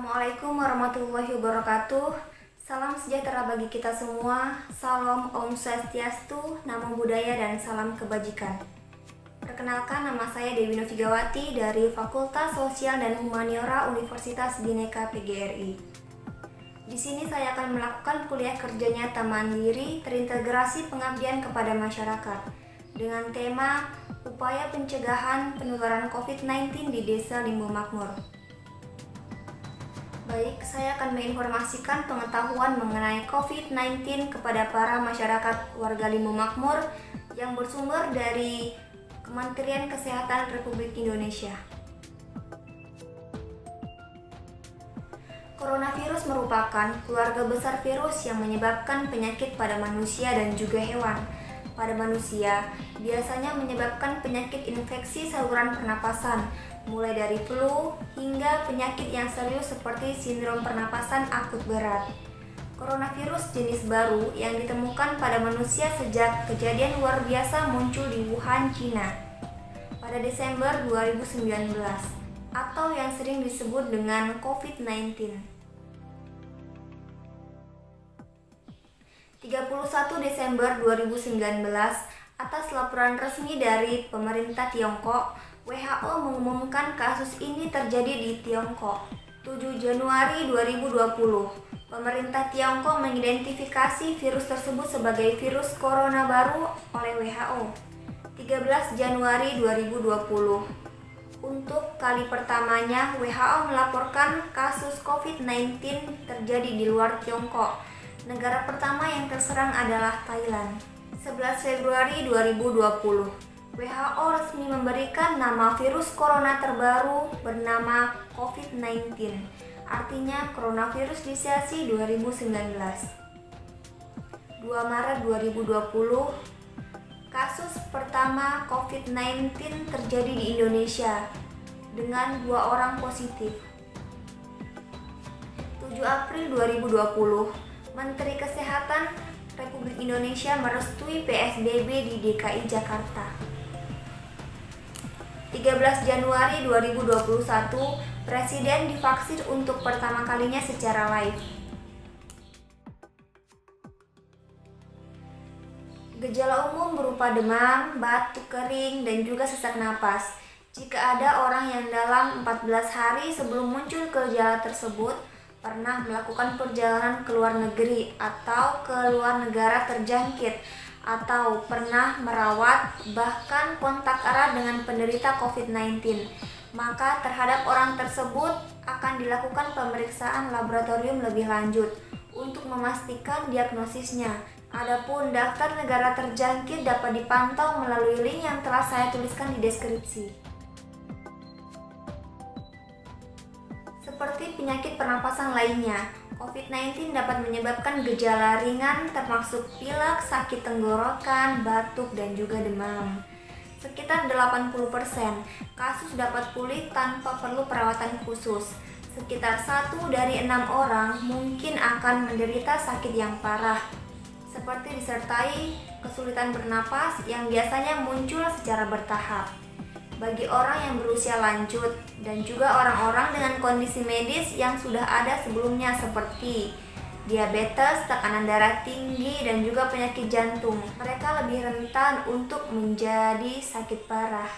Assalamualaikum warahmatullahi wabarakatuh. Salam sejahtera bagi kita semua. Salam Om Swastiastu, Namo Buddhaya, dan salam kebajikan. Perkenalkan, nama saya Dewi Novigawati dari Fakultas Sosial dan Humaniora Universitas Bhinneka PGRI. Di sini saya akan melakukan kuliah kerja nyata mandiri terintegrasi pengabdian kepada masyarakat dengan tema upaya pencegahan penularan COVID-19 di Desa Limbu Makmur. Baik, saya akan menginformasikan pengetahuan mengenai COVID-19 kepada para masyarakat warga Limbu Makmur yang bersumber dari Kementerian Kesehatan Republik Indonesia. Coronavirus merupakan keluarga besar virus yang menyebabkan penyakit pada manusia dan juga hewan. Pada manusia, biasanya menyebabkan penyakit infeksi saluran pernapasan, mulai dari flu hingga penyakit yang serius seperti sindrom pernapasan akut berat. Coronavirus jenis baru yang ditemukan pada manusia sejak kejadian luar biasa muncul di Wuhan, Cina pada Desember 2019 atau yang sering disebut dengan COVID-19. 31 Desember 2019, atas laporan resmi dari pemerintah Tiongkok, WHO mengumumkan kasus ini terjadi di Tiongkok. 7 Januari 2020, pemerintah Tiongkok mengidentifikasi virus tersebut sebagai virus corona baru oleh WHO. 13 Januari 2020, untuk kali pertamanya WHO melaporkan kasus COVID-19 terjadi di luar Tiongkok. Negara pertama yang terserang adalah Thailand. 11 Februari 2020, WHO resmi memberikan nama virus corona terbaru bernama COVID-19, artinya coronavirus disease 2019. 2 Maret 2020, kasus pertama COVID-19 terjadi di Indonesia dengan 2 orang positif. 7 April 2020, Menteri Kesehatan Republik Indonesia merestui PSBB di DKI Jakarta. 13 Januari 2021, Presiden divaksin untuk pertama kalinya secara live. Gejala umum berupa demam, batuk kering, dan juga sesak napas. Jika ada orang yang dalam 14 hari sebelum muncul gejala tersebut pernah melakukan perjalanan ke luar negeri atau ke luar negara terjangkit, atau pernah merawat bahkan kontak erat dengan penderita COVID-19, maka terhadap orang tersebut akan dilakukan pemeriksaan laboratorium lebih lanjut untuk memastikan diagnosisnya. Adapun daftar negara terjangkit dapat dipantau melalui link yang telah saya tuliskan di deskripsi. Seperti penyakit pernapasan lainnya, COVID-19 dapat menyebabkan gejala ringan termasuk pilek, sakit tenggorokan, batuk, dan juga demam. Sekitar 80% kasus dapat pulih tanpa perlu perawatan khusus. Sekitar 1 dari 6 orang mungkin akan menderita sakit yang parah, seperti disertai kesulitan bernapas yang biasanya muncul secara bertahap. Bagi orang yang berusia lanjut dan juga orang-orang dengan kondisi medis yang sudah ada sebelumnya seperti diabetes, tekanan darah tinggi, dan juga penyakit jantung, mereka lebih rentan untuk menjadi sakit parah.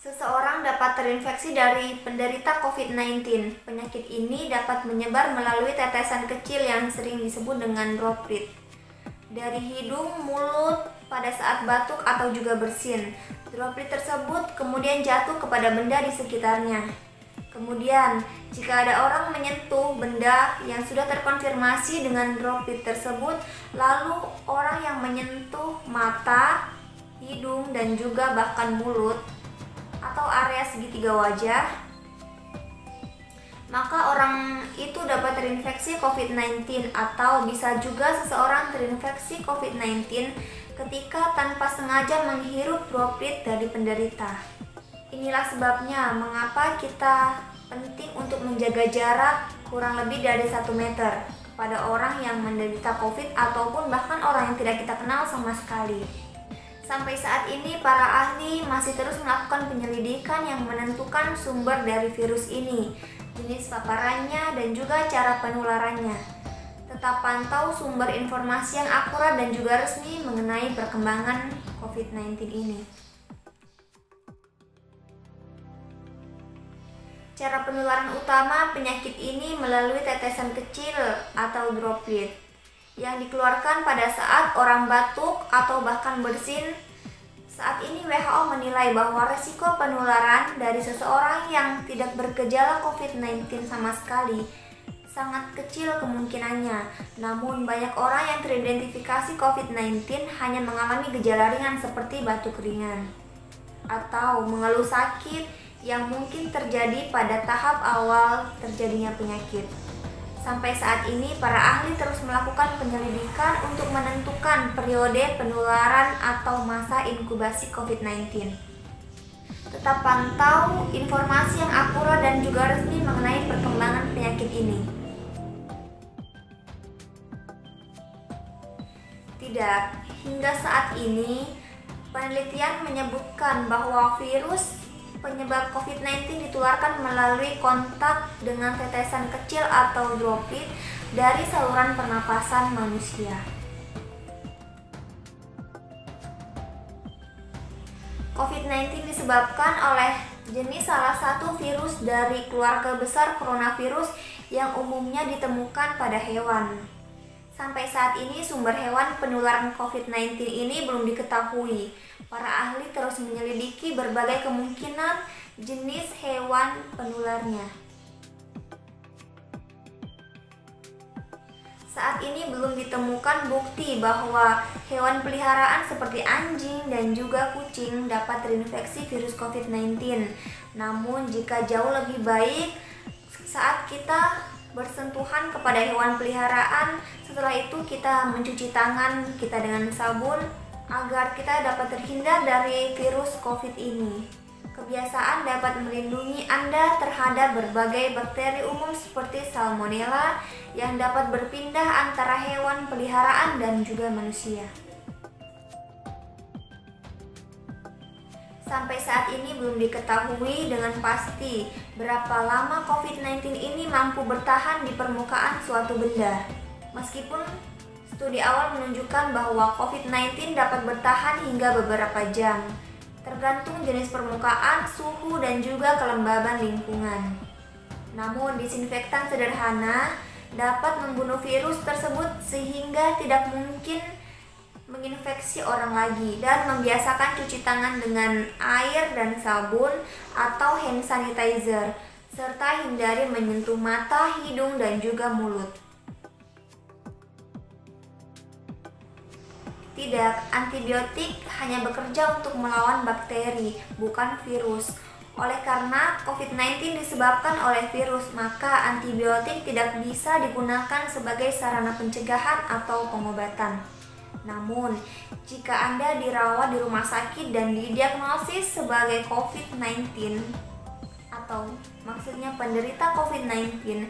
Seseorang dapat terinfeksi dari penderita COVID-19. Penyakit ini dapat menyebar melalui tetesan kecil yang sering disebut dengan droplet dari hidung, mulut, pada saat batuk atau juga bersin. Droplet tersebut kemudian jatuh kepada benda di sekitarnya. Kemudian, jika ada orang menyentuh benda yang sudah terkonfirmasi dengan droplet tersebut, lalu orang yang menyentuh mata, hidung, dan juga bahkan mulut atau area segitiga wajah, maka orang itu dapat terinfeksi COVID-19, atau bisa juga seseorang terinfeksi COVID-19 ketika tanpa sengaja menghirup droplet dari penderita. Inilah sebabnya mengapa kita penting untuk menjaga jarak kurang lebih dari 1 meter kepada orang yang menderita COVID ataupun bahkan orang yang tidak kita kenal sama sekali. Sampai saat ini, para ahli masih terus melakukan penyelidikan yang menentukan sumber dari virus ini, jenis paparannya, dan juga cara penularannya. Tetap pantau sumber informasi yang akurat dan juga resmi mengenai perkembangan COVID-19 ini. Cara penularan utama penyakit ini melalui tetesan kecil atau droplet yang dikeluarkan pada saat orang batuk atau bahkan bersin. Saat ini WHO menilai bahwa risiko penularan dari seseorang yang tidak bergejala COVID-19 sama sekali sangat kecil kemungkinannya. Namun banyak orang yang teridentifikasi COVID-19 hanya mengalami gejala ringan seperti batuk ringan atau mengeluh sakit yang mungkin terjadi pada tahap awal terjadinya penyakit. Sampai saat ini, para ahli terus melakukan penyelidikan untuk menentukan periode penularan atau masa inkubasi COVID-19. Tetap pantau informasi yang akurat dan juga resmi mengenai perkembangan penyakit ini. Tidak, hingga saat ini, penelitian menyebutkan bahwa virus penyebab COVID-19 ditularkan melalui kontak dengan tetesan kecil atau droplet dari saluran pernapasan manusia. COVID-19 disebabkan oleh jenis salah satu virus dari keluarga besar coronavirus yang umumnya ditemukan pada hewan. Sampai saat ini sumber hewan penularan COVID-19 ini belum diketahui. Para ahli terus menyelidiki berbagai kemungkinan jenis hewan penularnya. Saat ini belum ditemukan bukti bahwa hewan peliharaan seperti anjing dan juga kucing dapat terinfeksi virus COVID-19. Namun jika jauh lebih baik saat kita bersentuhan kepada hewan peliharaan, setelah itu kita mencuci tangan kita dengan sabun agar kita dapat terhindar dari virus COVID ini. Kebiasaan dapat melindungi Anda terhadap berbagai bakteri umum seperti Salmonella yang dapat berpindah antara hewan peliharaan dan juga manusia. Sampai saat ini belum diketahui dengan pasti berapa lama COVID-19 ini mampu bertahan di permukaan suatu benda. Meskipun studi awal menunjukkan bahwa COVID-19 dapat bertahan hingga beberapa jam, tergantung jenis permukaan, suhu, dan juga kelembaban lingkungan. Namun disinfektan sederhana dapat membunuh virus tersebut sehingga tidak mungkin menginfeksi orang lagi, dan membiasakan cuci tangan dengan air dan sabun atau hand sanitizer, serta hindari menyentuh mata, hidung, dan juga mulut. Tidak, antibiotik hanya bekerja untuk melawan bakteri, bukan virus. Oleh karena COVID-19 disebabkan oleh virus, maka antibiotik tidak bisa digunakan sebagai sarana pencegahan atau pengobatan. Namun, jika Anda dirawat di rumah sakit dan didiagnosis sebagai COVID-19 atau maksudnya penderita COVID-19,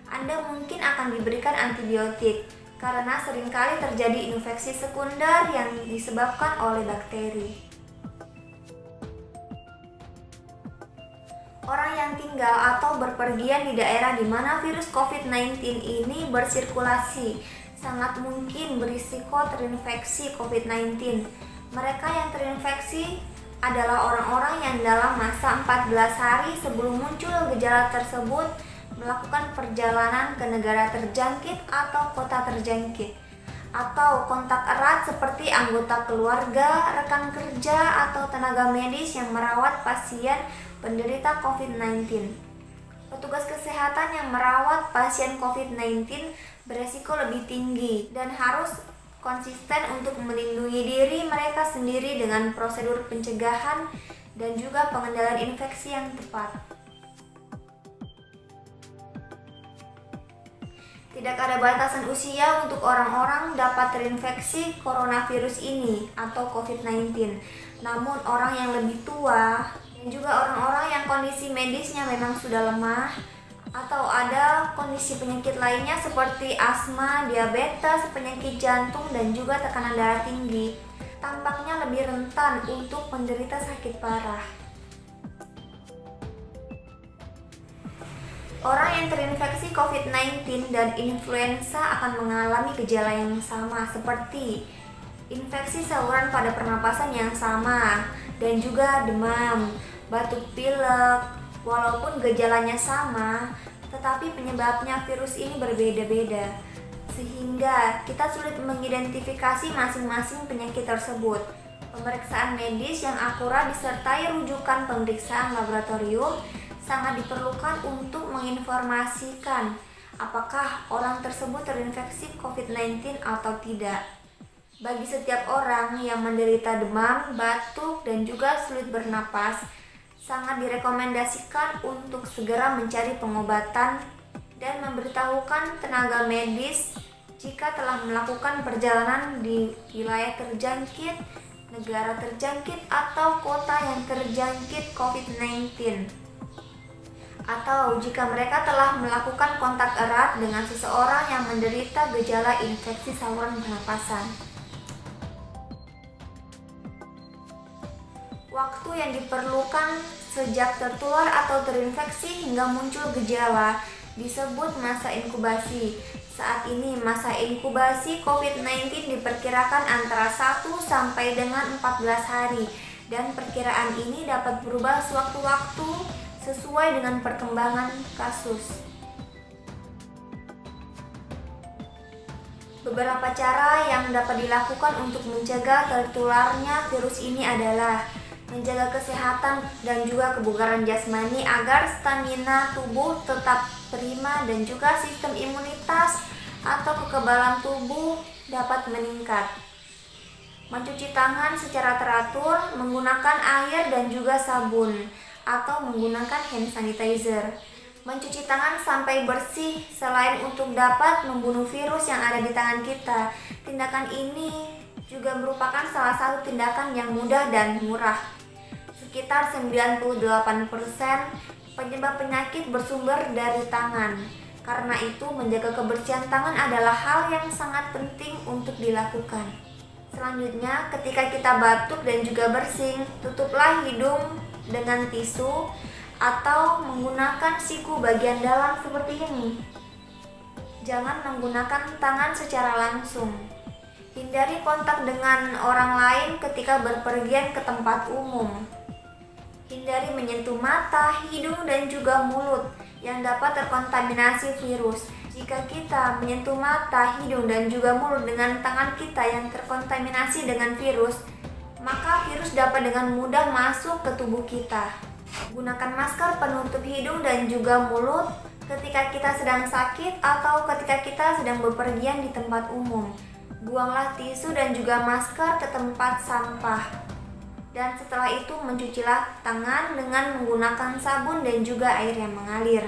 Anda mungkin akan diberikan antibiotik karena seringkali terjadi infeksi sekunder yang disebabkan oleh bakteri. Orang yang tinggal atau berpergian di daerah di mana virus COVID-19 ini bersirkulasi sangat mungkin berisiko terinfeksi COVID-19. Mereka yang terinfeksi adalah orang-orang yang dalam masa 14 hari sebelum muncul gejala tersebut melakukan perjalanan ke negara terjangkit atau kota terjangkit, atau kontak erat seperti anggota keluarga, rekan kerja, atau tenaga medis yang merawat pasien penderita COVID-19. Petugas kesehatan yang merawat pasien COVID-19 beresiko lebih tinggi dan harus konsisten untuk melindungi diri mereka sendiri dengan prosedur pencegahan dan juga pengendalian infeksi yang tepat. Tidak ada batasan usia untuk orang-orang dapat terinfeksi coronavirus ini atau COVID-19. Namun orang yang lebih tua dan juga orang-orang yang kondisi medisnya memang sudah lemah atau ada kondisi penyakit lainnya seperti asma, diabetes, penyakit jantung, dan juga tekanan darah tinggi tampaknya lebih rentan untuk menderita sakit parah. Orang yang terinfeksi COVID-19 dan influenza akan mengalami gejala yang sama seperti infeksi saluran pada pernapasan yang sama dan juga demam, batuk pilek. Walaupun gejalanya sama, tetapi penyebabnya virus ini berbeda-beda, sehingga kita sulit mengidentifikasi masing-masing penyakit tersebut. Pemeriksaan medis yang akurat disertai rujukan pemeriksaan laboratorium sangat diperlukan untuk menginformasikan apakah orang tersebut terinfeksi COVID-19 atau tidak. Bagi setiap orang yang menderita demam, batuk, dan juga sulit bernapas, sangat direkomendasikan untuk segera mencari pengobatan dan memberitahukan tenaga medis jika telah melakukan perjalanan di wilayah terjangkit, negara terjangkit, atau kota yang terjangkit COVID-19. Atau jika mereka telah melakukan kontak erat dengan seseorang yang menderita gejala infeksi saluran pernapasan. Waktu yang diperlukan sejak tertular atau terinfeksi hingga muncul gejala disebut masa inkubasi. Saat ini masa inkubasi COVID-19 diperkirakan antara 1 sampai dengan 14 hari dan perkiraan ini dapat berubah sewaktu-waktu sesuai dengan perkembangan kasus. Beberapa cara yang dapat dilakukan untuk mencegah tertularnya virus ini adalah menjaga kesehatan dan juga kebugaran jasmani agar stamina tubuh tetap prima dan juga sistem imunitas atau kekebalan tubuh dapat meningkat. Mencuci tangan secara teratur menggunakan air dan juga sabun atau menggunakan hand sanitizer. Mencuci tangan sampai bersih selain untuk dapat membunuh virus yang ada di tangan kita. Tindakan ini juga merupakan salah satu tindakan yang mudah dan murah. Sekitar 98% penyebab penyakit bersumber dari tangan. Karena itu, menjaga kebersihan tangan adalah hal yang sangat penting untuk dilakukan. Selanjutnya, ketika kita batuk dan juga bersin, tutuplah hidung dengan tisu atau menggunakan siku bagian dalam seperti ini. Jangan menggunakan tangan secara langsung. Hindari kontak dengan orang lain ketika berpergian ke tempat umum. Hindari menyentuh mata, hidung, dan juga mulut yang dapat terkontaminasi virus. Jika kita menyentuh mata, hidung, dan juga mulut dengan tangan kita yang terkontaminasi dengan virus, maka virus dapat dengan mudah masuk ke tubuh kita. Gunakan masker penutup hidung dan juga mulut ketika kita sedang sakit atau ketika kita sedang bepergian di tempat umum. Buanglah tisu dan juga masker ke tempat sampah. Dan setelah itu mencucilah tangan dengan menggunakan sabun dan juga air yang mengalir.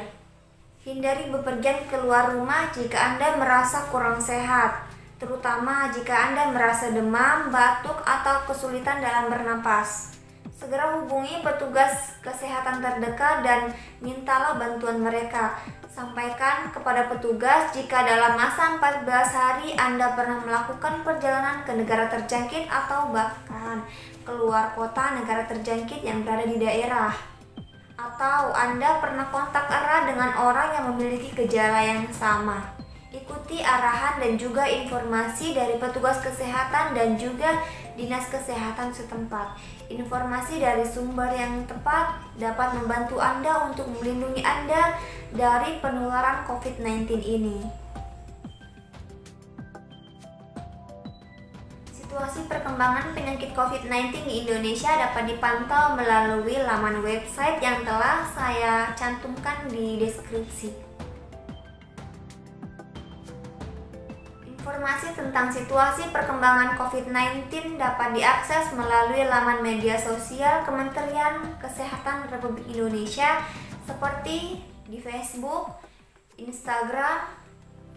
Hindari bepergian keluar rumah jika Anda merasa kurang sehat, terutama jika Anda merasa demam, batuk, atau kesulitan dalam bernapas. Segera hubungi petugas kesehatan terdekat dan mintalah bantuan mereka. Sampaikan kepada petugas jika dalam masa 14 hari Anda pernah melakukan perjalanan ke negara terjangkit atau bahkan keluar kota negara terjangkit yang berada di daerah. Atau Anda pernah kontak erat dengan orang yang memiliki gejala yang sama. Ikuti arahan dan juga informasi dari petugas kesehatan dan juga dinas kesehatan setempat. Informasi dari sumber yang tepat dapat membantu Anda untuk melindungi Anda dari penularan COVID-19 ini. Situasi perkembangan penyakit COVID-19 di Indonesia dapat dipantau melalui laman website yang telah saya cantumkan di deskripsi. Informasi tentang situasi perkembangan COVID-19 dapat diakses melalui laman media sosial Kementerian Kesehatan Republik Indonesia seperti di Facebook, Instagram,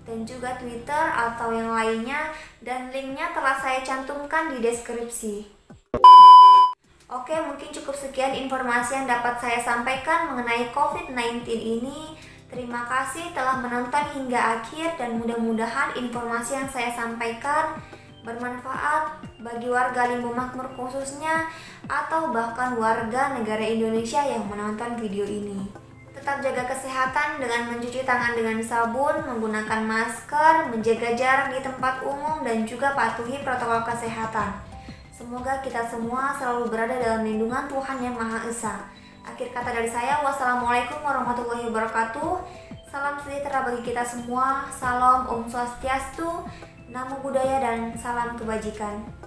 dan juga Twitter atau yang lainnya, dan linknya telah saya cantumkan di deskripsi. Oke, mungkin cukup sekian informasi yang dapat saya sampaikan mengenai COVID-19 ini. Terima kasih telah menonton hingga akhir dan mudah-mudahan informasi yang saya sampaikan bermanfaat bagi warga Limbu Makmur khususnya, atau bahkan warga negara Indonesia yang menonton video ini. Tetap jaga kesehatan dengan mencuci tangan dengan sabun, menggunakan masker, menjaga jarak di tempat umum, dan juga patuhi protokol kesehatan. Semoga kita semua selalu berada dalam lindungan Tuhan Yang Maha Esa. Akhir kata dari saya, wassalamualaikum warahmatullahi wabarakatuh. Salam sejahtera bagi kita semua. Salam Om Swastiastu, Namo Buddhaya, dan salam kebajikan.